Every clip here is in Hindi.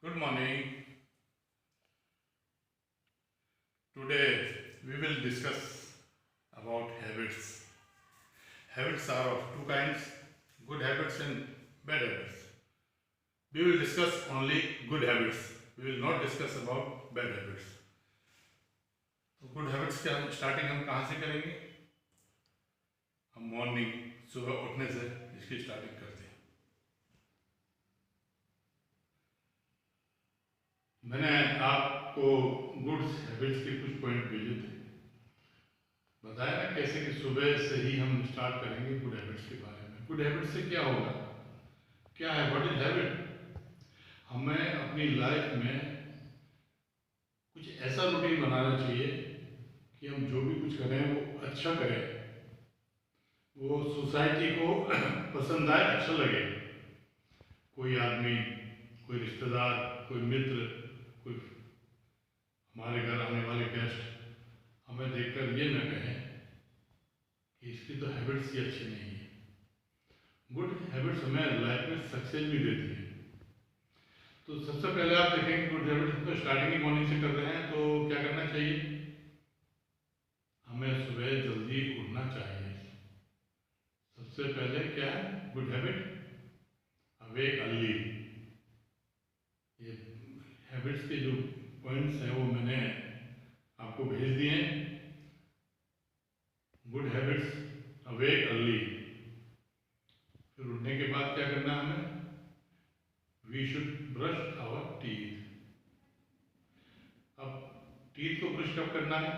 Good morning. Today we will discuss about habits. Habits are of two kinds, good habits and bad habits. We will discuss only good habits. We will not discuss about bad habits. तो गुड हैबिट्स के हम स्टार्टिंग हम कहाँ से करेंगे? हम मॉर्निंग सुबह उठने से इसकी स्टार्टिंग करते हैं। मैंने आपको गुड हैबिट्स के कुछ पॉइंट भेजे थे, बताया ना कैसे कि सुबह से ही हम स्टार्ट करेंगे गुड हैबिट्स के बारे में। गुड हैबिट से क्या होगा, क्या है, व्हाट इज हैबिट? हमें अपनी लाइफ में कुछ ऐसा रूटीन बनाना चाहिए कि हम जो भी कुछ करें वो अच्छा करें, वो सोसाइटी को पसंद आए, अच्छा लगे। कोई आदमी, कोई रिश्तेदार, कोई मित्र, कोई हमारे घर आने वाले गेस्ट हमें देखकर ये न कहें कि इसकी तो हैबिट्स ही अच्छी नहीं है। गुड हैबिट्स हमें लाइफ में सक्सेस भी देती है। तो सबसे पहले आप देखेंगे गुड हैबिट्स तो स्टार्टिंग ही मॉर्निंग से कर रहे हैं, तो क्या करना चाहिए? हमें सुबह जल्दी उठना चाहिए। सबसे पहले क्या है गुड हैबिट? Awake early. ये हैबिट्स के जो पॉइंट्स हैं वो मैंने आपको भेज दिए हैं। Good habits, awake early. फिर उठने के बाद क्या करना है हमें? We should brush our teeth. अब टीथ को ब्रश कब करना है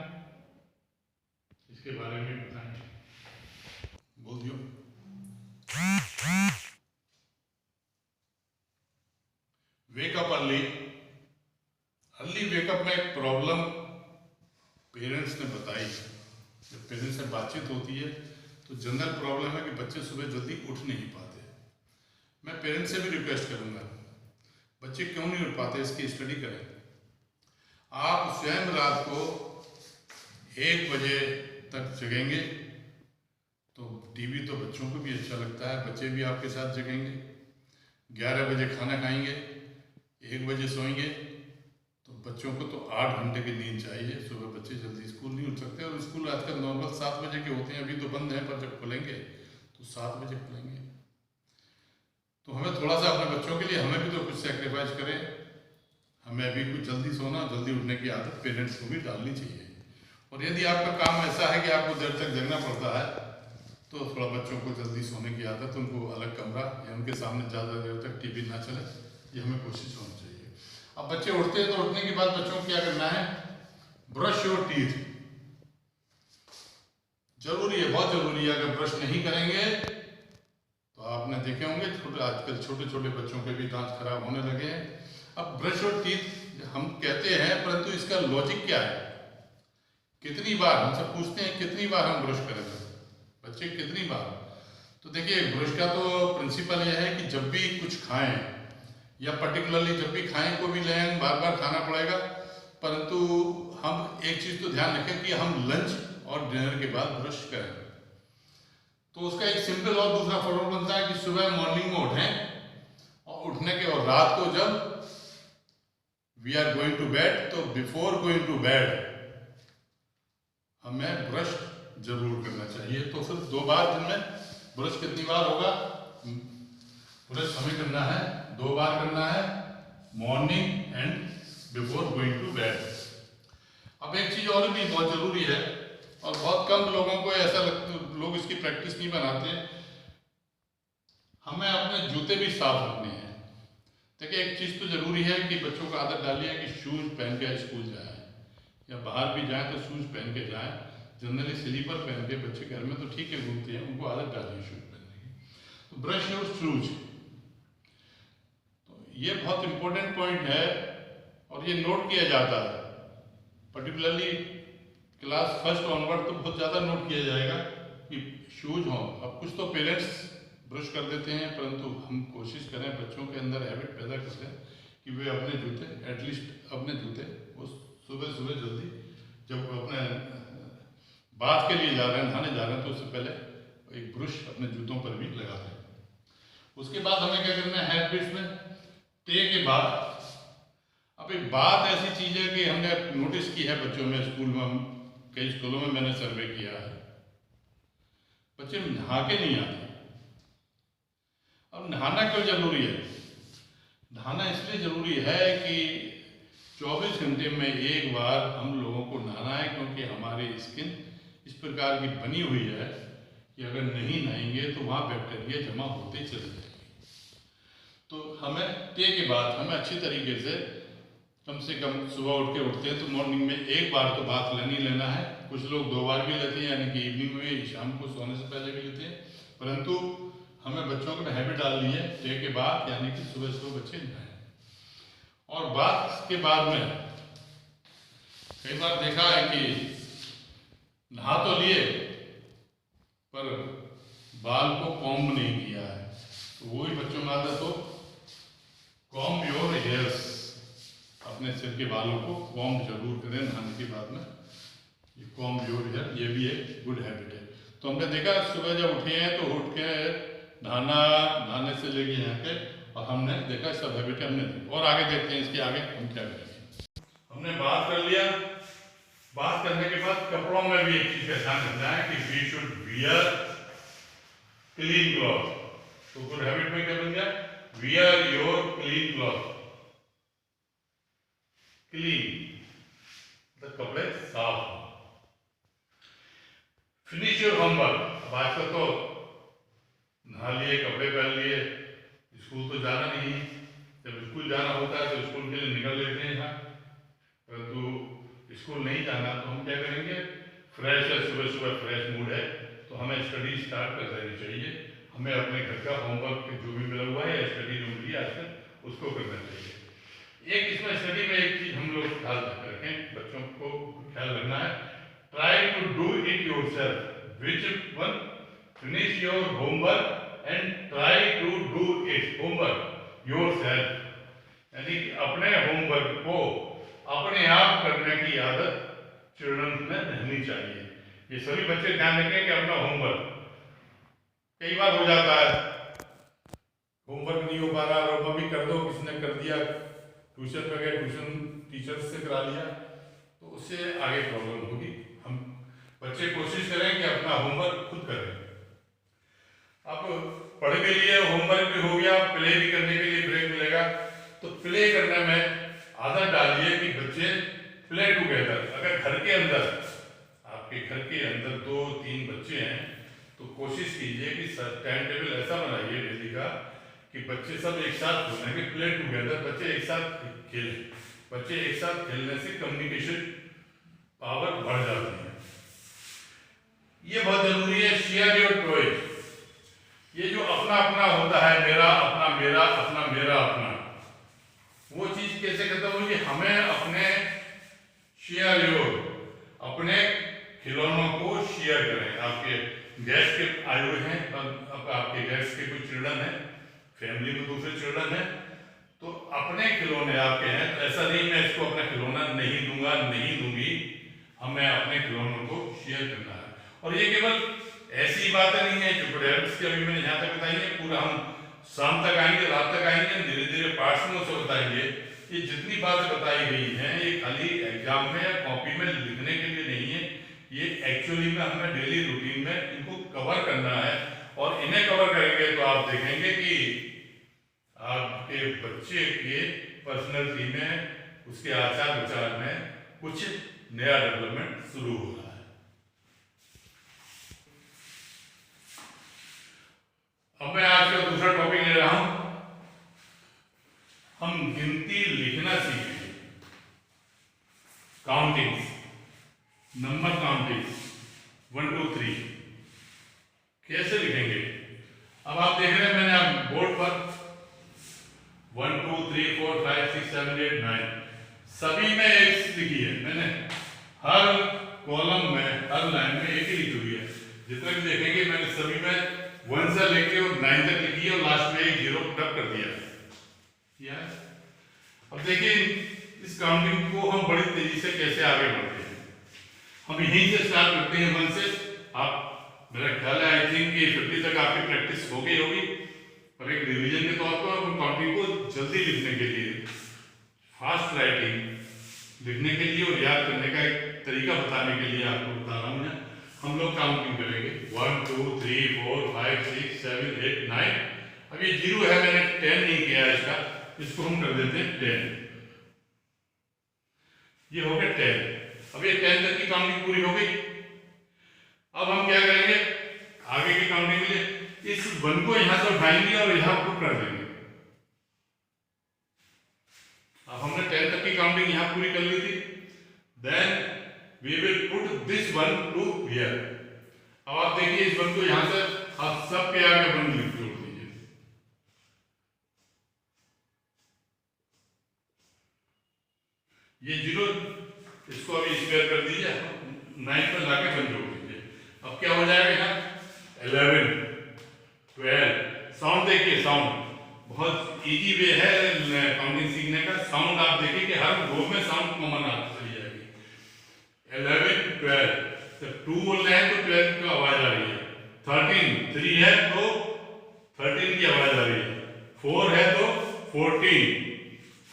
इसके बारे में बताएं, बोल दियो। Wake up early. अर्ली वेकअप में एक प्रॉब्लम पेरेंट्स ने बताई। जब पेरेंट्स से बातचीत होती है तो जनरल प्रॉब्लम है कि बच्चे सुबह जल्दी उठ नहीं पाते। मैं पेरेंट्स से भी रिक्वेस्ट करूंगा, बच्चे क्यों नहीं उठ पाते इसकी स्टडी करें। आप स्वयं रात को 1 बजे तक जगेंगे तो टीवी तो बच्चों को भी अच्छा लगता है, बच्चे भी आपके साथ जगेंगे। 11 बजे खाना खाएंगे, 1 बजे सोएंगे, तो बच्चों को तो 8 घंटे की नींद चाहिए। सुबह बच्चे जल्दी स्कूल नहीं उठ सकते, और स्कूल आजकल नॉर्मल 7 बजे के होते हैं। अभी तो बंद है, पर जब खुलेंगे तो 7 बजे खुलेंगे। तो हमें थोड़ा सा अपने बच्चों के लिए हमें भी तो कुछ सेक्रीफाइस करें। हमें भी कुछ जल्दी सोना, जल्दी उठने की आदत पेरेंट्स को भी डालनी चाहिए। और यदि आपका काम ऐसा है कि आपको देर तक जगना पड़ता है तो थोड़ा बच्चों को जल्दी सोने की आदत, उनको अलग कमरा या उनके सामने ज़्यादा देर तक टीवी ना चले, ये हमें कोशिश होनी चाहिए। अब बच्चे उठते हैं तो उठने के बाद बच्चों को क्या करना है? Brush your teeth. जरूरी है, बहुत जरूरी है। अगर ब्रश नहीं करेंगे तो आपने देखे होंगे आजकल छोटे छोटे बच्चों के भी दांत खराब होने लगे हैं। अब ब्रश और टीथ हम कहते हैं, परंतु इसका लॉजिक क्या है? कितनी बार, हमसे पूछते हैं कितनी बार हम ब्रश करें, बच्चे कितनी बार? तो देखिए, ब्रश का तो प्रिंसिपल यह है कि जब भी कुछ खाएं या पर्टिकुलरली जब भी खाएं को भी लें, बार बार खाना पड़ेगा। परंतु हम एक चीज़ तो ध्यान रखें कि हम लंच और डिनर के बाद ब्रश करें। तो उसका एक सिंपल और दूसरा फॉर्मूला बनता है कि सुबह मॉर्निंग में उठें, और उठने के और रात को जब we are going to bed, तो बिफोर गोइंग टू बेड हमें ब्रश जरूर करना चाहिए। तो सिर्फ 2 बार दिन में ब्रश कितनी बार होगा? ब्रश हमें करना है 2 बार करना है, morning and before going to bed. अब एक चीज और भी बहुत जरूरी है, और बहुत कम लोगों को ऐसा लोग इसकी प्रैक्टिस नहीं बनाते, हमें अपने जूते भी साफ रखने हैं। देखिए, एक चीज तो जरूरी है कि बच्चों को आदत डाली है कि शूज पहन के स्कूल जाए, या बाहर भी जाए तो शूज पहन के जाए। जनरली स्लीपर पहन के बच्चे घर में तो ठीक है घूमते हैं, उनको आदत डाली है शूज पहनने की। तो ब्रश योर शूज, तो ये बहुत इंपॉर्टेंट पॉइंट है, और ये नोट किया जाता है। पर्टिकुलरली क्लास फर्स्ट ऑनवर्ड तो बहुत ज़्यादा नोट किया जाएगा कि शूज हों। अब कुछ तो पेरेंट्स ब्रश कर देते हैं, परंतु हम कोशिश करें बच्चों के अंदर हैबिट पैदा करें कि वे अपने जूते, एटलीस्ट अपने जूते वो सुबह सुबह जल्दी, जब अपने बाथ के लिए जा रहे हैं, नहाने जा रहे हैं, तो उससे पहले एक ब्रश अपने जूतों पर भी लगा दें। उसके बाद हमें क्या करना है? हैबिट्स में टे के बाद अब एक बात ऐसी चीज़ है कि हमने नोटिस की है बच्चों में, स्कूल में, कई स्कूलों में मैंने सर्वे किया है, बच्चे नहा के नहीं आते। अब नहाना क्यों जरूरी है? नहाना इसलिए जरूरी है कि 24 घंटे में एक बार हम लोगों को नहाना है, क्योंकि हमारी स्किन इस प्रकार की बनी हुई है कि अगर नहीं नहाएंगे तो वहाँ बैक्टीरिया जमा होते चले जाएंगे। तो हमें डे के बाद हमें अच्छी तरीके से कम सुबह उठते हैं तो मॉर्निंग में एक बार तो बात लेना है। कुछ लोग 2 बार भी लेते हैं, यानी कि इवनिंग में, शाम को सोने से पहले भी लेते हैं, परंतु हमें बच्चों को हैबिट डालनी है डे के बाद, यानी कि सुबह सुबह बच्चे नहाएं। और बात के बाद में कई बार देखा है कि नहा तो लिए पर बाल को कॉम्ब नहीं किया है, तो वही बच्चों में आदत हो, कॉम्ब योर हेयर्स, अपने सिर के बालों को कॉम्ब जरूर करें नहाने के बाद में। ये कॉम्ब योर हेयर, ये भी एक गुड हैबिट है। तो हमने देखा सुबह जब उठे हैं तो उठ के नहाने से लेके यहाँ के, और हमने देखा सब हैबिट हमने दी। और आगे देखते हैं इसके आगे हम क्या करेंगे। हमने बात कर लिया, बात करने के बाद कपड़ों में भी एक चीज का ध्यान रखना है कि we should wear clean cloth. तो गुड हैबिट में क्या बन गया? Wear your clean cloth. Clean मतलब कपड़े साफ। Finish your homework. अब आजकल तो नहा लिए, कपड़े पहन लिए, स्कूल तो जाना नहीं है। जब स्कूल जाना होता है तो स्कूल के लिए निकल लेते हैं यहाँ, परंतु स्कूल नहीं जाना तो हम क्या करेंगे? फ्रेश है, सुबह सुबह फ्रेश मूड है तो हमें स्टडी स्टार्ट कर देनी चाहिए। हमें अपने घर का होमवर्क जो भी मिला हुआ है, स्टडी जो मिली आजकल, उसको करना चाहिए। एक इसमें स्टडी में एक चीज हम लोग ख्याल रखें, बच्चों को ख्याल रखना है, try to do it yourself. Which one? Finish your homework and try to do it homework yourself. यानी कि अपने होमवर्क को अपने आप करने की आदत चिल्ड्रन में रहनी चाहिए। ये सभी बच्चे ध्यान रखें कि अपना होमवर्क, कई बार हो जाता है होमवर्क नहीं हो पा रहा और मम्मी कर दो, किसने कर दिया, ट्यूशन पे गए, ट्यूशन टीचर से करा लिया, तो उससे आगे प्रॉब्लम होगी। हम बच्चे कोशिश करें कि अपना होमवर्क खुद करें। अब पढ़ के लिए होमवर्क भी हो गया, प्ले भी करने के लिए ब्रेक मिलेगा, तो प्ले करने में आदत डालिए कि बच्चे प्ले टुगेदर। अगर घर के अंदर, आपके घर के अंदर 2-3 बच्चे हैं तो कोशिश कीजिए कि टाइम टेबल ऐसा बनाइए डेली का कि बच्चे सब एक साथ खेलेंगे, प्ले टुगेदर, बच्चे एक साथ खेलें। बच्चे एक साथ खेलने से कम्युनिकेशन पावर बढ़ जाती है, ये बहुत जरूरी है। Share your toys. ये जो अपना अपना होता है, मेरा अपना, मेरा अपना, मेरा अपना, वो चीज कैसे खत्म होगी? हमें अपने शेयर योर, अपने खिलौनों को शेयर करें। आपके गेस्ट के आए हुए हैं, अब आपके गेस्ट के कुछ चिल्ड्रन हैं, फैमिली में दूसरे चिल्ड्रन हैं, तो अपने खिलौने आपके हैं, तो ऐसा नहीं मैं इसको अपना खिलौना नहीं दूंगा, नहीं दूंगी, हमें अपने खिलौनों को शेयर करना है। और ये केवल ऐसी बातें नहीं है जो पेरेंट्स की अभी मैंने यहाँ तक बताई है, पूरा हम शाम तक आएंगे, रात तक आएंगे, धीरे धीरे पार्ट्स में उसको बताएंगे। ये जितनी बातें बताई गई हैं ये खाली एग्जाम में या कॉपी में लिखने के लिए नहीं है, ये एक्चुअली में हमें डेली रूटीन में इनको कवर करना है। और इन्हें कवर करेंगे तो आप देखेंगे कि आपके बच्चे के पर्सनैलिटी में, उसके आचार विचार में कुछ नया डेवलपमेंट शुरू हो रहा है। अब मैं आज का दूसरा टॉपिक ले रहा हूं, हम गिनती लिखना सीखेंगे। काउंटिंग, नंबर काउंटिंग 1 2 3 कैसे लिखेंगे? अब आप देख रहे हैं मैंने आप बोर्ड पर 1 2 3 4 5 6 7 8 9 सभी में एक लिखी है मैंने, हर कॉलम में, हर लाइन में एक ही लिखी हुई है। जितने भी देखेंगे मैंने सभी में 1 से लेके और 9 तक लिखी है और लास्ट में एक 0 पुट कर दिया है। अब देखिए इस काउंटिंग को हम बड़ी तेजी से कैसे आगे बढ़ते हैं। हम यहीं से स्टार्ट करते हैं 1 से। आप, मेरा ख्याल है आई थिंक कि 50 तक आपकी प्रैक्टिस हो गई होगी, और एक रिवीजन के तौर पर हम काउंटिंग को जल्दी लिखने के लिए फास्ट राइटिंग लिखने के लिए और याद करने का एक तरीका बताने के लिए आपको बता रहा हूँ मैं। हम लोग काउंटिंग करेंगे 1 2 3 4 5 6 7 8 9। अब ये 0 है, मैंने 10 नहीं किया इसका, इसको हम कर देते हैं 10। ये हो गया 10। अब ये 10 तक की काउंटिंग पूरी हो गई। अब हम क्या करेंगे आगे की काउंटिंग के लिए, इस 1 को यहां से उठाएंगे और यहां पुट कर देंगे। अब हमने 10 तक की काउंटिंग यहां पूरी कर ली थी। Then we will put this 1 to here. अब आप देखिए इस 1 को यहां से आप सब के आगे 1 लिख जोड़ दीजिए। ये 0 इसको अभी स्क्वायर कर दीजिए, 9 पर लाके 1 जोड़ दीजिए। अब क्या हो जाएगा यहाँ 11 12। साउंड देखिए, साउंड बहुत इजी वे है काउंटिंग सीखने का। साउंड आप देखिए कि हर रो में साउंड कॉमन आप चली जाएगी। 11 12, जब 2 बोल रहे हैं तो 12 की आवाज आ रही है। 13 3 है तो 13 की आवाज आ रही है। 4 है तो 14,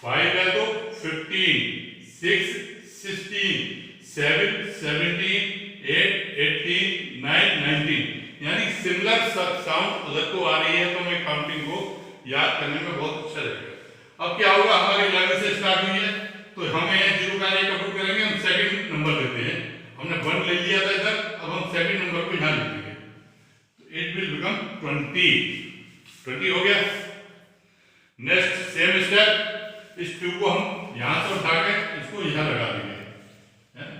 5 है तो 15, 6 16, 7 17, 8 18, 9 19। यानी सिमिलर साउंड अगर को आ रही है तो मैं काउंटिंग को याद करने में बहुत अच्छा रहेगा। अब क्या होगा, हमारी 11 से स्टार्ट हुई है तो हमें 0 का नहीं पुट करेंगे, हम सेकंड नंबर लेते हैं। हमने 1 ले लिया था इधर, अब हम सेकंड नंबर को यहां लिखेंगे तो इट विल बिकम 20 हो गया। नेक्स्ट सेम स्टेप, इस 2 को हम यहां से उठा के इसको यहां लगा देंगे।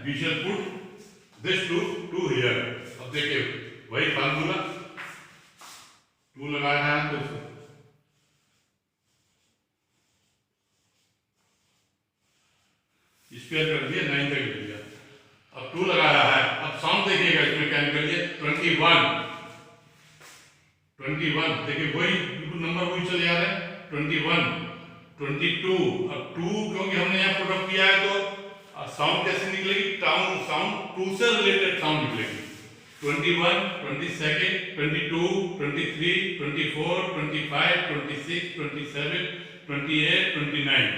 We shall put this 2 to here. अब देखिए वही फार्मूला, 2 लगाया है तो स्क्वायर कर दिया, 9 तक ले लिया। अब 2 लगाया है। अब साउंड देखिएगा इसमें क्या निकल गया 21 देखिए वही नंबर वही चले आ रहे हैं 21 22। अब 2 क्योंकि हमने यहाँ पुटअप किया है तो साउंड कैसे निकलेगी, साउंड 2 से रिलेटेड साउंड निकलेगी। 21 22 22 23 24 25 26 27 28 29।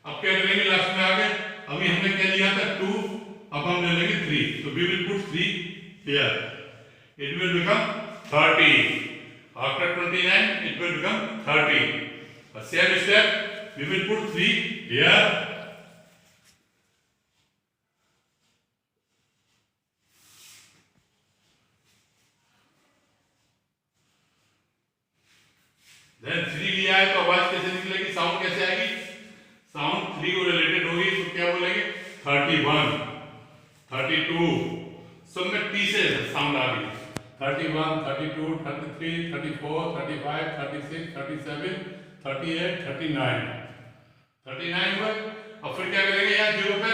अब क्या करेंगे लास्ट में आगे, अभी हमने क्या लिया था 2, अब हम ले लेंगे 3। तो we will put 3 here, it will become 30। After 29 it will become 30। Same step, we will put 3 here, then 3 लिया है तो आवाज कैसे निकलेगी, साउंड कैसे आएगी, साउंड 3 को रिलेटेड होगी तो क्या बोलेंगे 31 32। सब में टी से साउंड आ रही है। 31 32 33 34 35 36 37 38 39 हुआ। अब फिर क्या करेंगे यहाँ 0 पे,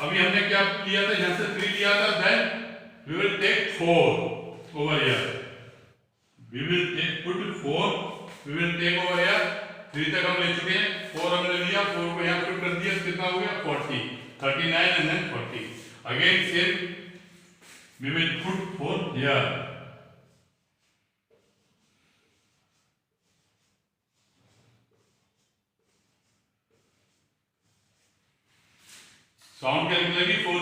अभी हमने क्या किया था, यहाँ से 3 लिया था। Then we will take 4 over here, we will take put 4, we will take over here. 3 तक हम ले चुके हैं, 4 हमने लिया, 4 को यहाँ पुट कर दिया, कितना हो गया 40 39 and then 40। Again same, we will put 4 here. Sound क्या निकलेगी 4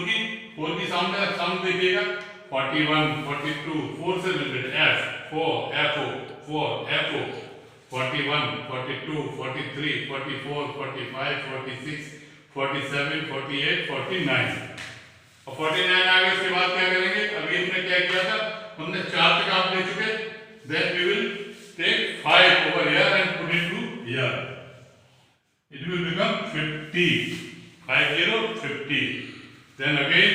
की साउंड है, साउंड देखिएगा 41 42, 4 से रिलेटेड F 4 FO 4 FO 41 42 43 44 45 46 47 48 49। और 49 आगे उसके बाद क्या करेंगे, अभी हमने क्या किया था, हमने 4 तक आप ले चुके। Then we will take 5 over here and put it to here, it will become 50 50। Then again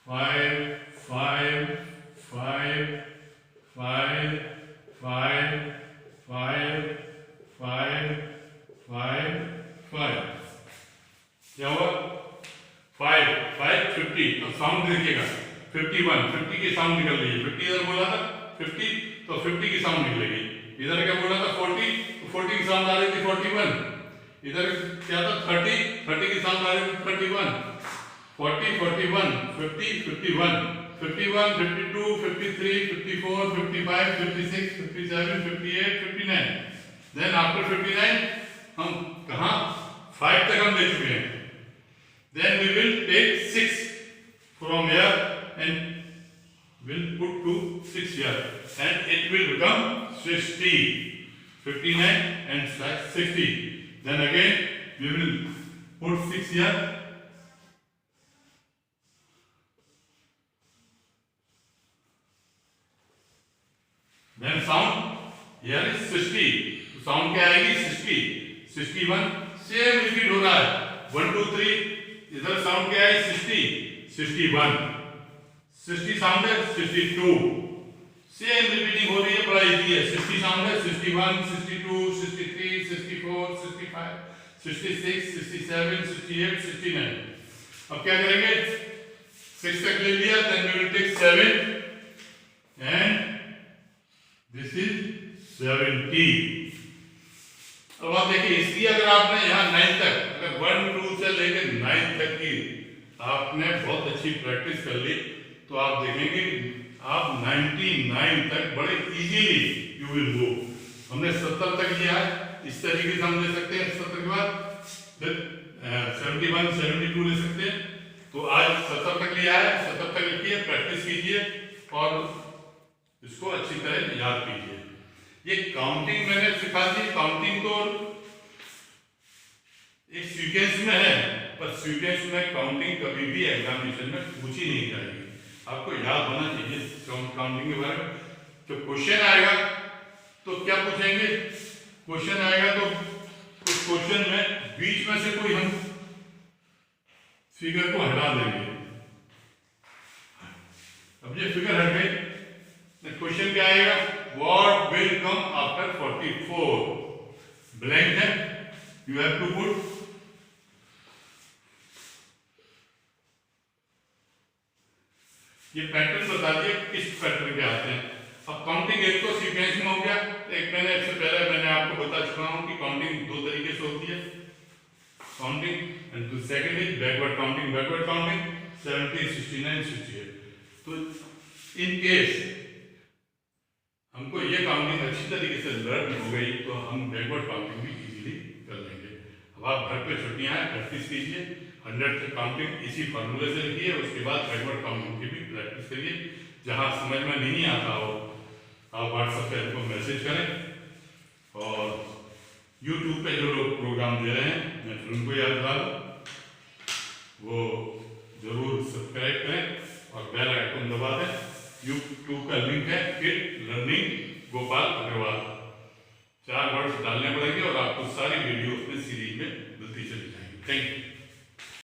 5 5 5 5 5 5 5 5 5। क्या हुआ 5 5 50। अब साउंड देखिएगा 51 50 की साउंड निकल रही है। 50 इधर बोला था 50 तो 50 की साउंड निकलेगी। इधर क्या बोला था 40 तो 40 की साउंड आ रही थी 41। इधर क्या था 30 की साउंड आ रही थी 31। 40 41 50 51 51 52 53 54 55 56 57 58 59। देन आफ्टर 59 हम कहाँ 5 तक हम ले चुके हैं. Then we will take 6 from here and will put to 6 here, and it will become 60. 59 and 60. Then again we will put 6 here. Then sound here is 60. Sound क्या आएगी? 60. 61. सेम रिपीट हो रहा है. 1 2 3. इधर साउंड क्या है? 60. 61. 60 साउंड है. 62. सेम रिपीटिंग हो रही है. बड़ा इजी है. 60 साउंड है. 61, 62, 63, 64, 65, 66, 67, 68, 69. अब क्या करेंगे? 6 तक ले लिया. Then we will take 7 and this is 70. अब आप देखिए, इसकी अगर आपने यहाँ 9 तक, अगर 1 2 से लेकर 9 तक की आपने बहुत अच्छी प्रैक्टिस कर ली, तो आप देखेंगे आप 99 तक बड़े इजीली यू विल गो. हमने 70 तक लिया है. इस तरीके से हम ले सकते हैं. 70 के बाद फिर 71 72 ले सकते हैं. तो आज 70 तक लिया है. 70 तक लिखिए, प्रैक्टिस कीजिए और इसको अच्छी तरह याद कीजिए. ये काउंटिंग मैंने सिखा दी. काउंटिंग तो एक सीक्वेंस में है, पर सीक्वेंस में काउंटिंग कभी भी एग्जामिनेशन में पूछी नहीं जाएगी. आपको याद होना चाहिए काउंटिंग के बारे में. तो क्वेश्चन आएगा तो क्या पूछेंगे? क्वेश्चन आएगा तो उस क्वेश्चन में बीच में से कोई हम फिगर को हटा देंगे. अब ये फिगर हट गई. क्वेश्चन क्या आएगा? What will come after 44? Blank है. You have to put. ये पैटर्न बता दिए किस पैटर्न के आते हैं. अब काउंटिंग एक तो सीक्वेंस में हो गया. एक मैंने इससे पहले मैंने आपको बता चुका हूं कि काउंटिंग 2 तरीके से होती है. Counting and second is backward counting. Backward counting 70 69 68. तो इन केस हमको ये काउंटिंग अच्छी तरीके से लर्न हो गई तो हम बैकवर्ड काउंटिंग भी इजीली कर लेंगे. अब आप घर पे छुट्टियां हैं, प्रैक्टिस कीजिए. 100 तक काउंटिंग इसी फार्मूले से लिखिए. उसके बाद बैकवर्ड काउंटिंग की भी प्रैक्टिस करिए. जहां समझ में नहीं आता हो आप व्हाट्सएप पे हमको मैसेज करें. और यूट्यूब पे जो लोग प्रोग्राम दे रहे हैं, मैं फिर उनको याद दिला दूँ, वो जरूर सब्सक्राइब करें और बेल आइकन दबा दें. यूट्यूब का लिंक है kid learning Gopal Agarwal. 4 words डालने पड़ेंगे और आपको सारी वीडियो अपने सीरीज में मिलती चली जाएंगी. Thank you.